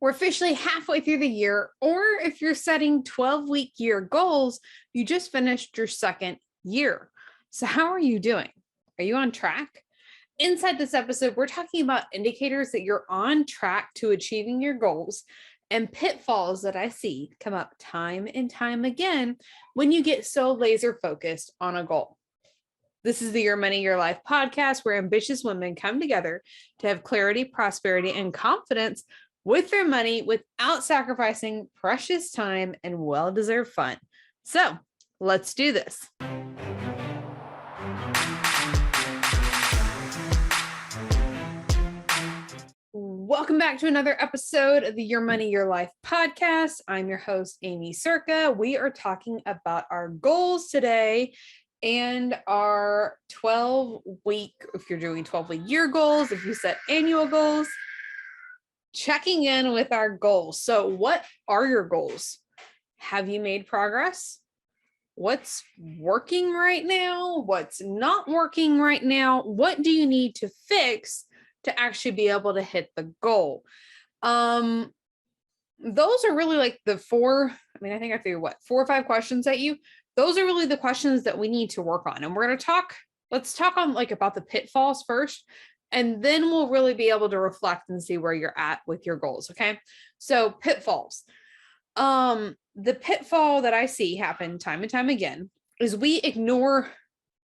We're officially halfway through the year, or if you're setting 12-week year goals, you just finished your second year. So how are you doing? Are you on track? Inside this episode, we're talking about indicators that you're on track to achieving your goals and pitfalls that I see come up time and time again when you get so laser focused on a goal. This is the Your Money, Your Life podcast where ambitious women come together to have clarity, prosperity, and confidence with their money without sacrificing precious time and well-deserved fun. So let's do this. Welcome back to another episode of the Your Money, Your Life podcast. I'm your host, Aimee Cerka. We are talking about our goals today and our 12-week, if you're doing 12-week year goals, if you set annual goals, checking in with our goals. So what are your goals? Have you made progress? What's working right now? What's not working right now? What do you need to fix to actually be able to hit the goal? Those are really like the I think I threw 4 or 5 questions at you. Those are really the questions that we need to work on. And let's talk on about the pitfalls first, and then we'll really be able to reflect and see where you're at with your goals. Okay. So pitfalls. The pitfall that I see happen time and time again is we ignore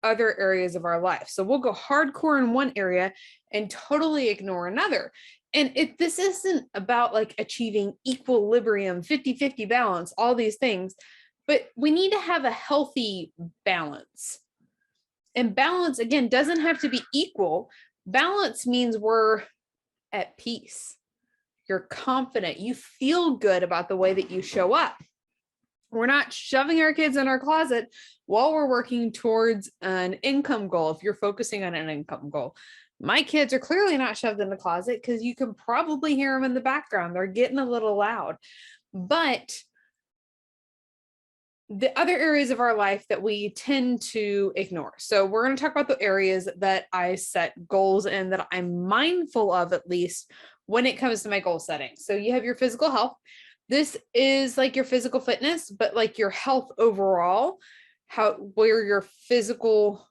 other areas of our life. So we'll go hardcore in one area and totally ignore another. And this isn't about achieving equilibrium, 50-50 balance, all these things, but we need to have a healthy balance. And balance, again, doesn't have to be equal. Balance means we're at peace. You're confident. You feel good about the way that you show up. We're not shoving our kids in our closet while we're working towards an income goal. If you're focusing on an income goal, my kids are clearly not shoved in the closet because you can probably hear them in the background. They're getting a little loud. But the other areas of our life that we tend to ignore. So we're going to talk about the areas that I set goals in that I'm mindful of, at least when it comes to my goal setting. So you have your physical health. This is your physical fitness, but your health overall, where your physical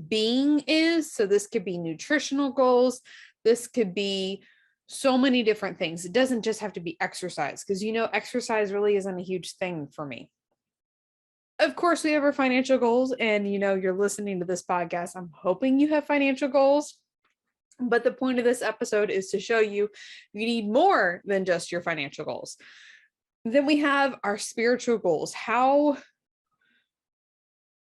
being is. So this could be nutritional goals. This could be so many different things. It doesn't just have to be exercise, because exercise really isn't a huge thing for me. Of course, we have our financial goals, and you're listening to this podcast. I'm hoping you have financial goals. But the point of this episode is to show you need more than just your financial goals. Then we have our spiritual goals, how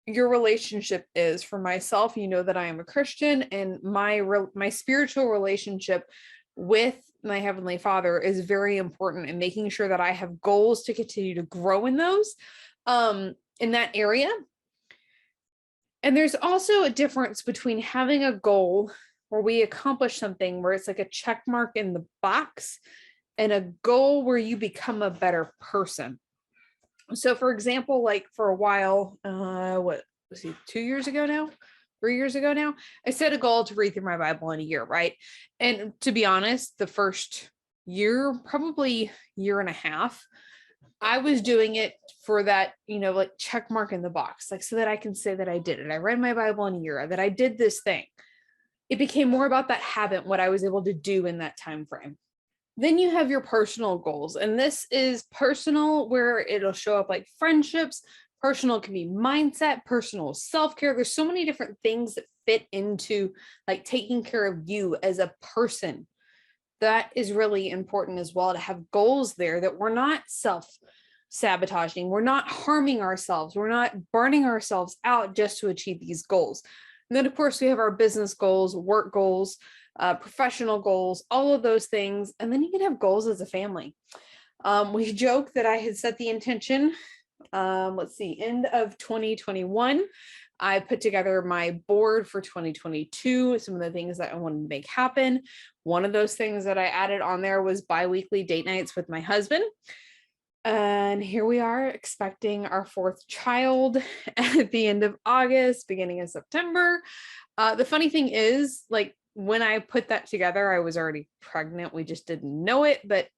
your relationship is. For myself, that I am a Christian, and my spiritual relationship with my Heavenly Father is very important, and making sure that I have goals to continue to grow in those, in that area. And there's also a difference between having a goal where we accomplish something where it's like a check mark in the box, and a goal where you become a better person. So for example, for a while, 2 years ago now, 3 years ago now, I set a goal to read through my Bible in a year, right? And to be honest, the first year, probably year and a half, I was doing it for that, check mark in the box, so that I can say that I did it. I read my Bible in a year, that I did this thing. It became more about that habit, what I was able to do in that time frame. Then you have your personal goals, and this is personal, where it'll show up like friendships. Personal can be mindset, personal self-care. There's so many different things that fit into taking care of you as a person. That is really important as well, to have goals there that we're not self-sabotaging. We're not harming ourselves. We're not burning ourselves out just to achieve these goals. And then, of course, we have our business goals, work goals, professional goals, all of those things. And then you can have goals as a family. We joke that I had set the intention, end of 2021. I put together my board for 2022, some of the things that I wanted to make happen. One of those things that I added on there was bi-weekly date nights with my husband. And here we are, expecting our 4th child at the end of August, beginning of September. The funny thing is, when I put that together, I was already pregnant. We just didn't know it, but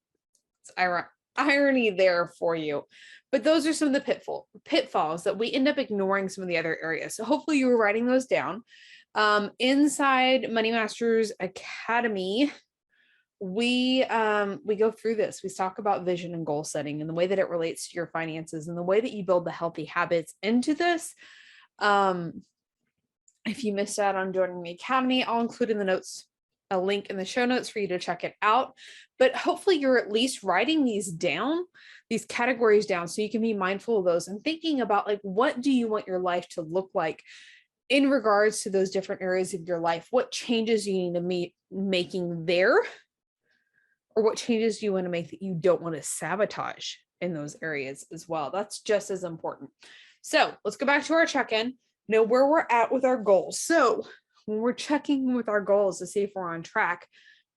irony there for you. But those are some of the pitfalls that we end up ignoring some of the other areas. So hopefully you were writing those down. Inside Money Masters Academy, we go through this. We talk about vision and goal setting and the way that it relates to your finances and the way that you build the healthy habits into this. If you missed out on joining the Academy, I'll include in the notes a link in the show notes for you to check it out. But hopefully you're at least writing these down, these categories down, so you can be mindful of those and thinking about, like, what do you want your life to look like in regards to those different areas of your life? What changes you need to be making there, or what changes do you want to make that you don't want to sabotage in those areas as well? That's just as important. So let's go back to our check-in, know where we're at with our goals. So when we're checking with our goals to see if we're on track,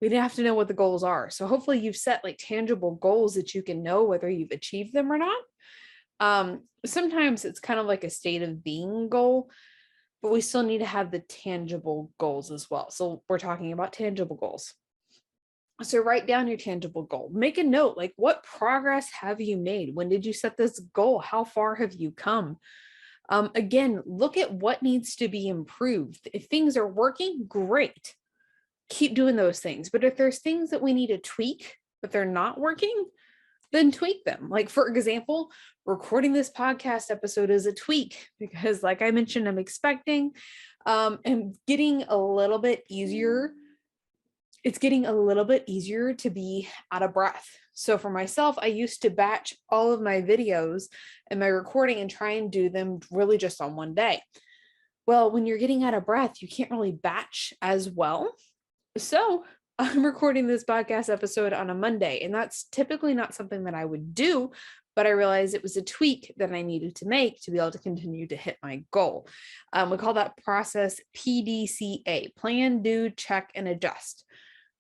we'd have to know what the goals are. So hopefully you've set like tangible goals that you can know whether you've achieved them or not. Sometimes it's kind of like a state of being goal, but we still need to have the tangible goals as well. So we're talking about tangible goals. So write down your tangible goal. Make a note, like, what progress have you made? When did you set this goal? How far have you come? Again, look at what needs to be improved. If things are working, great. Keep doing those things. But if there's things that we need to tweak, but they're not working, then tweak them. Like, for example, recording this podcast episode is a tweak because, like I mentioned, I'm expecting and getting a little bit easier. It's getting a little bit easier to be out of breath. So for myself, I used to batch all of my videos and my recording and try and do them really just on one day. Well, when you're getting out of breath, you can't really batch as well. So I'm recording this podcast episode on a Monday, and that's typically not something that I would do, but I realized it was a tweak that I needed to make to be able to continue to hit my goal. We call that process PDCA: plan, do, check, and adjust.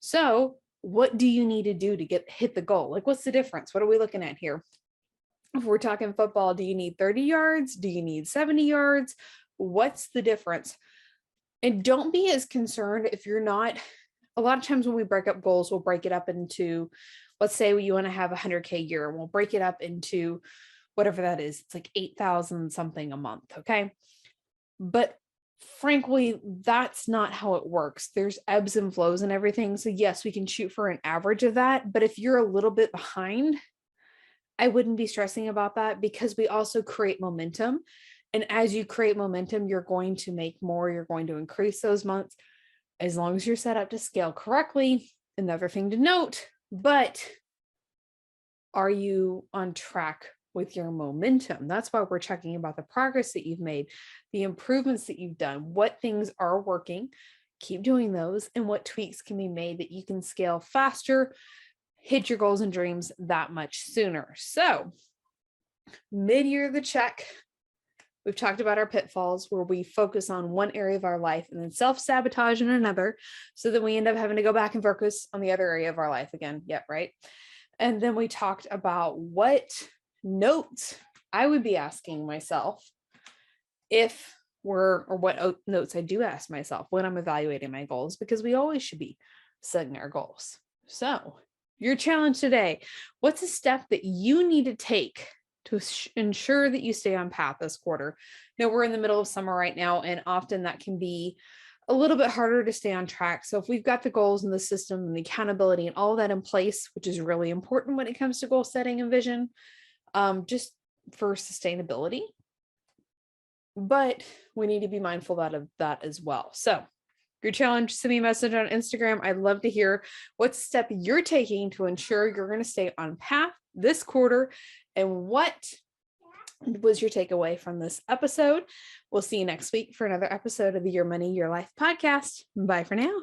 So what do you need to do to hit the goal? Like, what's the difference? What are we looking at here? If we're talking football, do you need 30 yards? Do you need 70 yards? What's the difference? And don't be as concerned if you're not. A lot of times when we break up goals, we'll break it up into, let's say you want to have a 100K year, and we'll break it up into whatever that is. It's like 8,000 something a month. Okay. But frankly, that's not how it works. There's ebbs and flows and everything. So yes, we can shoot for an average of that. But if you're a little bit behind, I wouldn't be stressing about that, because we also create momentum. And as you create momentum, you're going to make more, you're going to increase those months, as long as you're set up to scale correctly. Another thing to note, but are you on track with your momentum? That's why we're checking about the progress that you've made, the improvements that you've done, what things are working, keep doing those, and what tweaks can be made that you can scale faster, hit your goals and dreams that much sooner. So mid-year, the check. We've talked about our pitfalls, where we focus on one area of our life and then self-sabotage in another, so that we end up having to go back and focus on the other area of our life again. Yeah, right. And then we talked about what notes I would be asking myself what notes I do ask myself when I'm evaluating my goals, because we always should be setting our goals. So your challenge today, what's a step that you need to take to ensure that you stay on path this quarter? Now, we're in the middle of summer right now, and often that can be a little bit harder to stay on track. So if we've got the goals and the system and the accountability and all of that in place, which is really important when it comes to goal setting and vision, just for sustainability, but we need to be mindful of that as well. So your challenge, send me a message on Instagram. I'd love to hear what step you're taking to ensure you're going to stay on path this quarter, and what was your takeaway from this episode. We'll see you next week for another episode of the Your Money, Your Life podcast. Bye for now.